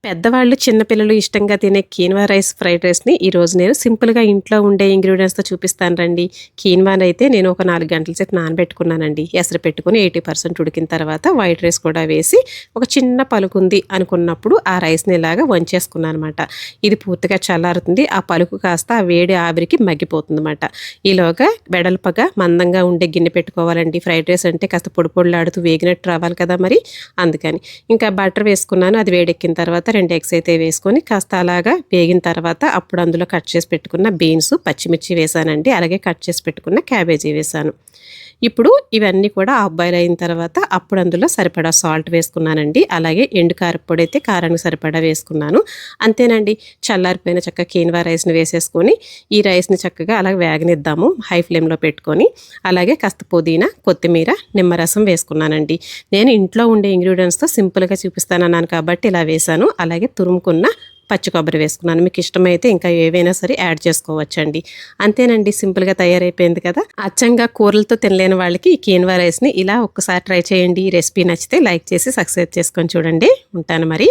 పెద్దవాళ్ళు, చిన్నపిల్లలు ఇష్టంగా తినే కీన్వా రైస్, ఫ్రైడ్ రైస్‌ని ఈరోజు నేను సింపుల్‌గా ఇంట్లో ఉండే ఇంగ్రీడియెంట్స్‌తో చూపిస్తాను రండి. కీన్వానైతే నేను ఒక 4 గంటల సేపు నానబెట్టుకున్నానండి. ఎసరు పెట్టుకొని 80% ఉడికిన తర్వాత వైట్ రైస్ కూడా వేసి ఒక చిన్న పలుకుంది అనుకున్నప్పుడు ఆ రైస్‌ని ఇలాగా వంచేసుకున్నానమాట. ఇది పూర్తిగా చల్లారుతుంది. ఆ పలుకు కాస్త ఆ వేడి ఆవిరికి మగ్గిపోతుందన్నమాట. ఈలోగా వెడల్పగా మందంగా ఉండే గిన్నె పెట్టుకోవాలండి. ఫ్రైడ్ రైస్ అంటే కాస్త పొడి పొడిలాడుతూ వేగినట్టు రావాలి కదా మరి! అందుకని. ఇంకా బటర్ వేసుకున్నాను. అది వేడెక్కిన తర్వాత 2 ఎగ్స్ అయితే వేసుకొని కాస్త అలాగా వేగిన తర్వాత అప్పుడు అందులో కట్ చేసి పెట్టుకున్న బీన్స్, పచ్చిమిర్చి వేసానండి. అలాగే కట్ చేసి పెట్టుకున్న క్యాబేజీ వేసాను. ఇప్పుడు ఇవన్నీ కూడా హాఫ్ బాయిల్ అయిన తర్వాత అప్పుడు అందులో సరిపడా సాల్ట్ వేసుకున్నానండి. అలాగే ఎండు కారప్పొడి అయితే కారానికి సరిపడా వేసుకున్నాను. అంతేనండి. చల్లారిపోయిన కీన్వా రైస్‌ని వేసేసుకొని ఈ రైస్‌ని చక్కగా అలా వేగనిద్దాము హై ఫ్లేమ్‌లో పెట్టుకొని. అలాగే కాస్త పుదీనా, కొత్తిమీర, నిమ్మరసం వేసుకున్నానండి. నేను ఇంట్లో ఉండే ఇంగ్రీడియెంట్స్‌తో సింపుల్‌గా చూపిస్తానన్నాను కాబట్టి ఇలా వేశాను. అలాగే తురుముకున్న పచ్చి కొబ్బరి వేసుకున్నాను. మీకు ఇష్టమైతే ఇంకా ఏవైనా సరే యాడ్ చేసుకోవచ్చండి. అంతేనండి, సింపుల్‌గా తయారైపోయింది కదా! అచ్చంగా కూరలతో తినలేని వాళ్ళకి ఈ కీన్వా రైస్‌ని ఇలా ఒక్కసారి ట్రై చేయండి. ఈ రెసిపీ నచ్చితే లైక్ చేసి సబ్స్క్రైబ్ చేసుకొని చూడండి. ఉంటాను మరి.